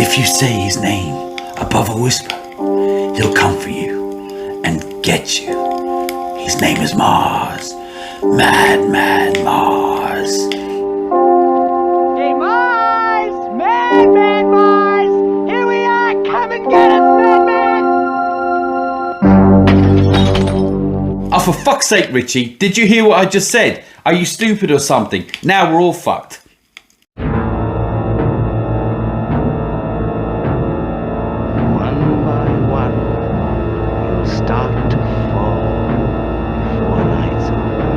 if you say his name above a whisper, he'll come for you and get you. His name is Mars. Madman Mars. Hey Mars! Madman Mars! Here we are! Come and get us, Madman! Oh, for fuck's sake, Richie, did you hear what I just said? Are you stupid or something? Now we're all fucked. One by one, you'll start to fall. Before night's over,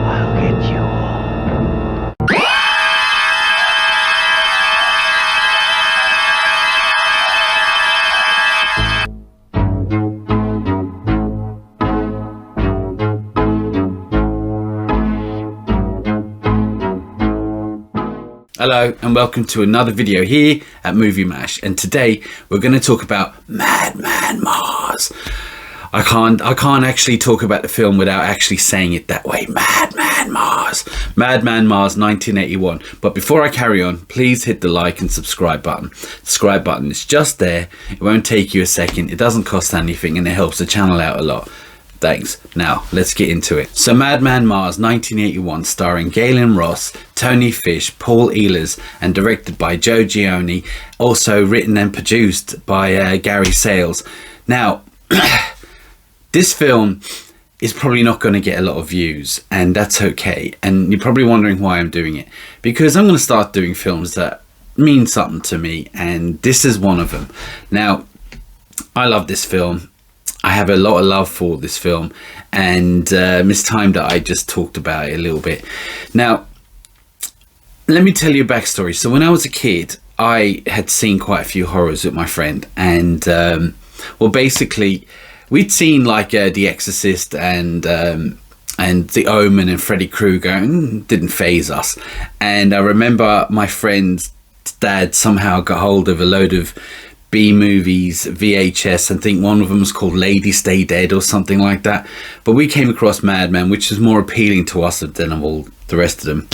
I'll get you all. Hello and welcome to another video here at Movie Mash, and today we're going to talk about Madman Mars. I can't actually talk about the film without actually saying it that way. Madman Mars. Madman Mars 1981. But before I carry on, please hit the like and subscribe button. Subscribe button is just there. It won't take you a second. It doesn't cost anything and it helps the channel out a lot. Thanks. Now, let's get into it. So Madman Mars 1981, starring Galen Ross, Tony Fish, Paul Ehlers, and directed by Joe Gione, also written and produced by Gary Sales. Now, this film is probably not going to get a lot of views, and that's okay. And you're probably wondering why I'm doing it. Because I'm going to start doing films that mean something to me, and this is one of them. Now, I love this film. I have a lot of love for this film, and it's time that I just talked about it a little bit. Now, let me tell you a backstory. So when I was a kid, I had seen quite a few horrors with my friend, and well, basically, we'd seen like The Exorcist and The Omen and Freddy Krueger, and didn't faze us. And I remember my friend's dad somehow got hold of a load of B-movies, VHS, I think one of them was called Lady Stay Dead or something like that. But we came across Madman, which was more appealing to us than all the rest of them.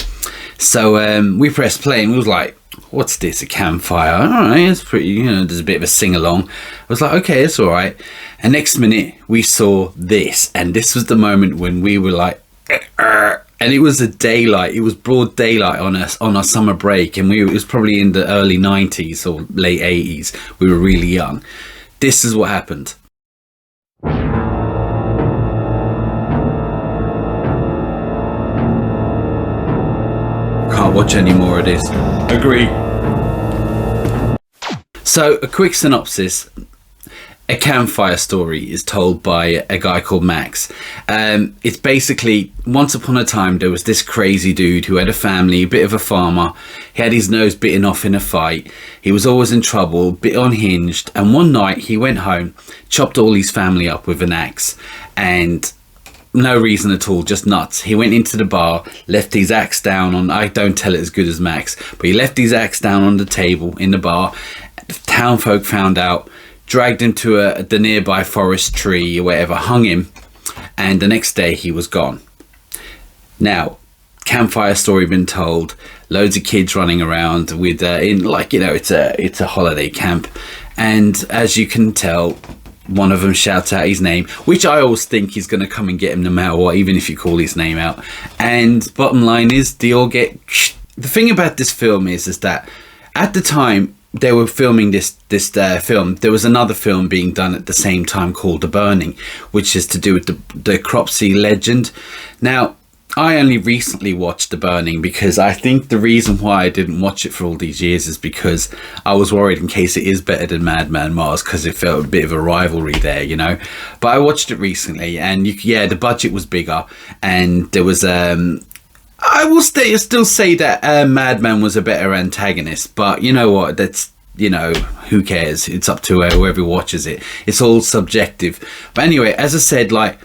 So we pressed play and we was like, what's this, a campfire? All right, it's pretty, you know, there's a bit of a sing-along. I was like, okay, it's all right. And next minute we saw this, and this was the moment when we were like, and it was daylight. It was broad daylight on us on our summer break, and it was probably in the early 90s or late 80s. We were really young. This is what happened. Can't watch any more of this. Agree. So, a quick synopsis. A campfire story is told by a guy called Max. It's basically, once upon a time there was this crazy dude who had a family, a bit of a farmer. He had his nose bitten off in a fight. He was always in trouble, a bit unhinged, and one night he went home, chopped all his family up with an axe, and no reason at all, just nuts. He went into the bar, left his axe down on, I don't tell it as good as Max, but he left his axe down on the table in the bar. The town folk found out, dragged him to the nearby forest tree or whatever, hung him, and the next day he was gone. Now, campfire story been told, loads of kids running around with in, like, you know, it's a holiday camp, and as you can tell, one of them shouts out his name, which I always think is going to come and get him no matter what, even if you call his name out. And bottom line is, they all get. The thing about this film is that at the time they were filming this film, there was another film being done at the same time called The Burning, which is to do with the Cropsey legend. Now, I only recently watched The Burning because I think the reason why I didn't watch it for all these years is because I was worried in case it is better than Madman Mars, because it felt a bit of a rivalry there, you know. But I watched it recently, and yeah, the budget was bigger, and there was I will still say that Madman was a better antagonist, but you know what, that's, you know, who cares? It's up to whoever watches it. It's all subjective. But anyway, as I said, like,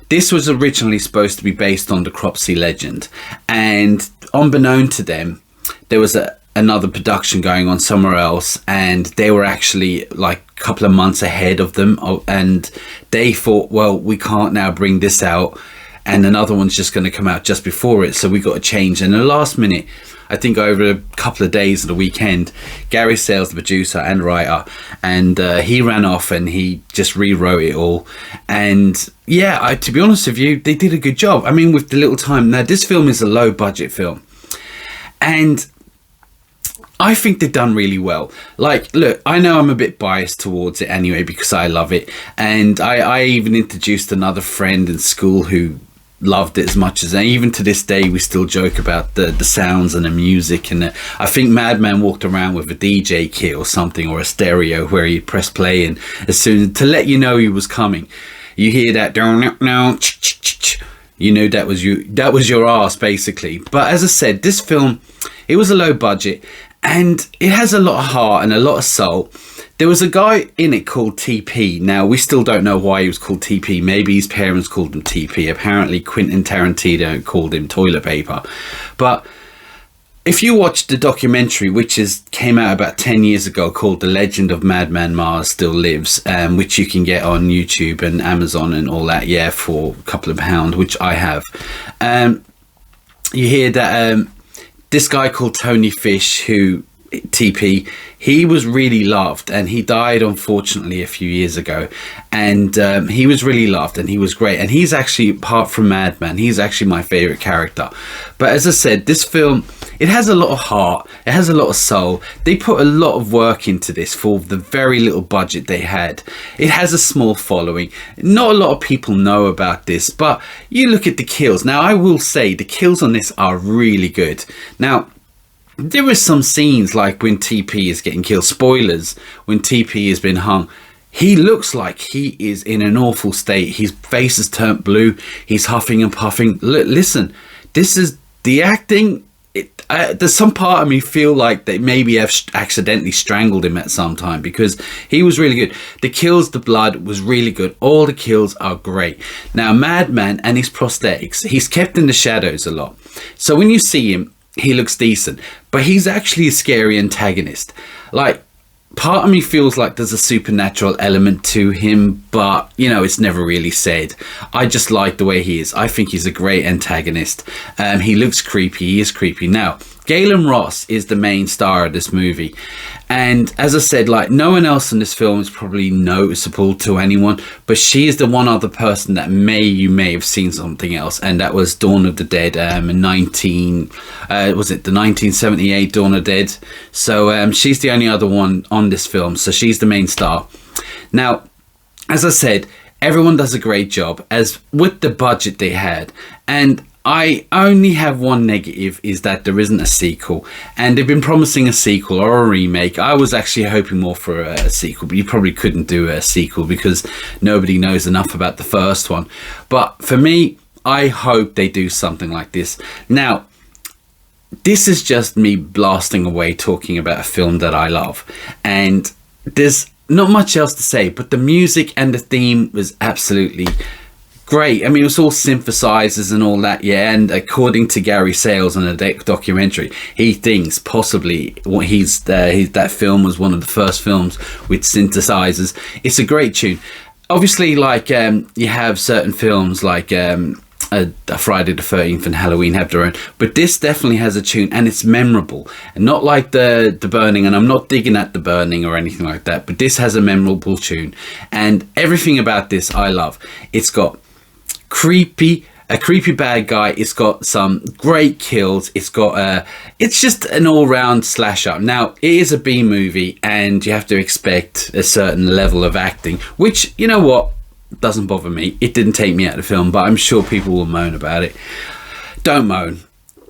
this was originally supposed to be based on the Cropsey legend, and unbeknown to them, there was another production going on somewhere else, and they were actually like a couple of months ahead of them, and they thought, well, we can't now bring this out, and another one's just going to come out just before it, so we got to change. And at the last minute, I think over a couple of days of the weekend. Gary Sales, the producer and writer, and he ran off and he just rewrote it all. And yeah, to be honest with you, they did a good job. I mean, with the little time. Now, this film is a low budget film, and I think they've done really well. Like, look, I know I'm a bit biased towards it anyway because I love it. And I even introduced another friend in school who loved it as much as, and even to this day we still joke about the sounds and the music. And I think Madman walked around with a DJ kit or something, or a stereo where he'd press play, and as soon to let you know he was coming, you hear that now, you know that was your ass basically. But as I said, this film, it was a low budget and it has a lot of heart and a lot of soul. There was a guy in it called TP. Now, we still don't know why he was called TP. Maybe his parents called him TP. Apparently, Quentin Tarantino called him toilet paper. But if you watch the documentary, which came out about 10 years ago, called The Legend of Madman Mars Still Lives, which you can get on YouTube and Amazon and all that, yeah, for a couple of pounds, which I have. You hear that this guy called Tony Fish, who TP, he was really loved, and he died unfortunately a few years ago, and he was really loved and he was great, and he's actually, apart from Madman, he's actually my favorite character. But as I said, this film, it has a lot of heart, it has a lot of soul. They put a lot of work into this for the very little budget they had. It has a small following. Not a lot of people know about this, but you look at the kills. Now, I will say the kills on this are really good. Now, there is some scenes like when TP is getting killed. Spoilers, when TP has been hung, he looks like he is in an awful state. His face has turned blue. He's huffing and puffing. Listen, this is the acting. There's some part of me feel like they maybe have accidentally strangled him at some time, because he was really good. The kills, the blood was really good. All the kills are great. Now, Madman and his prosthetics, he's kept in the shadows a lot. So when you see him, he looks decent, but he's actually a scary antagonist. Like, part of me feels like there's a supernatural element to him, but you know, it's never really said. I just like the way he is. I think he's a great antagonist. He looks creepy. He is creepy. Now, Galen Ross is the main star of this movie, and as I said, like, no one else in this film is probably noticeable to anyone, but she is the one other person that you may have seen something else, and that was Dawn of the Dead, was it the 1978 Dawn of the Dead? So she's the only other one on this film, so she's the main star. Now, as I said, everyone does a great job as with the budget they had, and I only have one negative, is that there isn't a sequel, and they've been promising a sequel or a remake. I was actually hoping more for a sequel, but you probably couldn't do a sequel because nobody knows enough about the first one. But for me, I hope they do something like this. Now, this is just me blasting away talking about a film that I love, and there's not much else to say, but the music and the theme was absolutely great. I mean, it was all synthesizers and all that, yeah. And according to Gary Sales in a documentary, he thinks possibly that film was one of the first films with synthesizers. It's a great tune. Obviously, like you have certain films like a Friday the 13th and Halloween have their own, but this definitely has a tune, and it's memorable, and not like the Burning, and I'm not digging at the Burning or anything like that, but this has a memorable tune, and everything about this I love. It's got a creepy bad guy, it's got some great kills, it's just an all-round slasher. Now, it is a B movie and you have to expect a certain level of acting, which, you know what, doesn't bother me. It didn't take me out of the film, but I'm sure people will moan about it. Don't moan.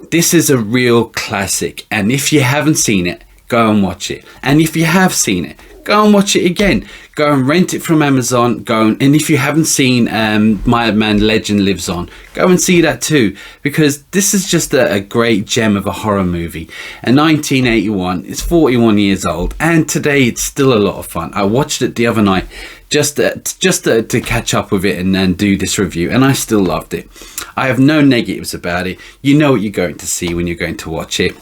This is a real classic, and if you haven't seen it, go and watch it. And if you have seen it, go and watch it again. Go and rent it from Amazon. And if you haven't seen Madman Legend Lives On, go and see that too, because this is just a great gem of a horror movie. In 1981, it's 41 years old, and today it's still a lot of fun. I watched it the other night just to catch up with it and do this review, and I still loved it. I have no negatives about it. You know what you're going to see when you're going to watch it.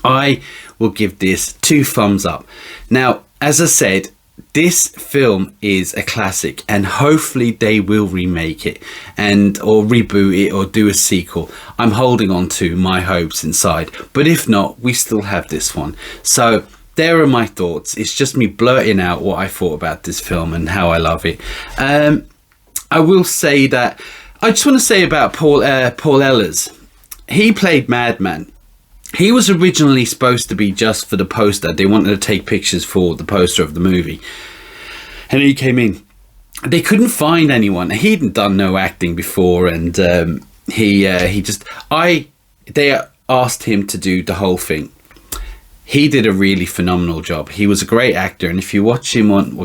I will give this 2 thumbs up. Now, as I said, this film is a classic, and hopefully they will remake it and or reboot it or do a sequel. I'm holding on to my hopes inside, but if not, we still have this one. So there are my thoughts. It's just me blurting out what I thought about this film and how I love it. I will say that I just want to say about Paul Ehlers. He played Madman. He was originally supposed to be just for the poster. They wanted to take pictures for the poster of the movie. And he came in. They couldn't find anyone. He hadn't done no acting before, and they asked him to do the whole thing. He did a really phenomenal job. He was a great actor, and if you watch him on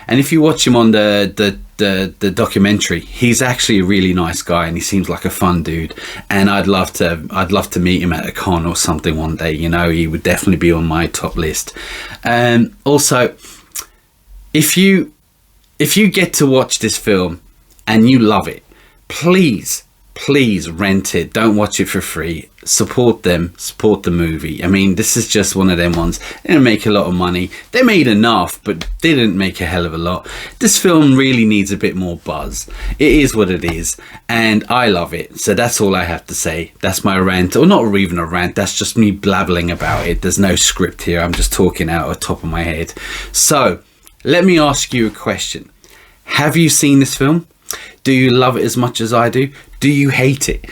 and if you watch him on the documentary, he's actually a really nice guy, and he seems like a fun dude. And I'd love to meet him at a con or something one day. You know, he would definitely be on my top list. Also, if you get to watch this film and you love it, please rent it. Don't watch it for free. Support them. Support the movie. I mean, this is just one of them ones. They didn't make a lot of money. They made enough, but they didn't make a hell of a lot. This film really needs a bit more buzz. It is what it is, and I love it. So that's all I have to say. That's my rant, or not even a rant. That's just me blabbling about it. There's no script here. I'm just talking out of the top of my head. So let me ask you a question. Have you seen this film? Do you love it as much as I do? Do you hate it?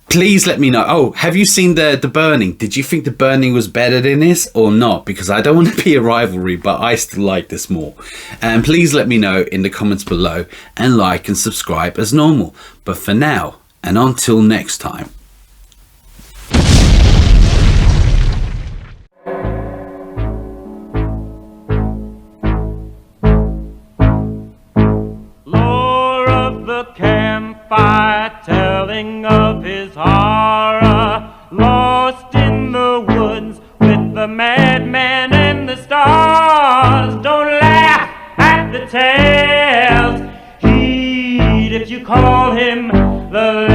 Please let me know. Oh, have you seen the Burning? Did you think the Burning was better than this or not? Because I don't want to be a rivalry, but I still like this more. And please let me know in the comments below, and like and subscribe as normal. But for now, and until next time. Campfire telling of his horror, lost in the woods with the madman and the stars. Don't laugh at the tales, heed if you call him the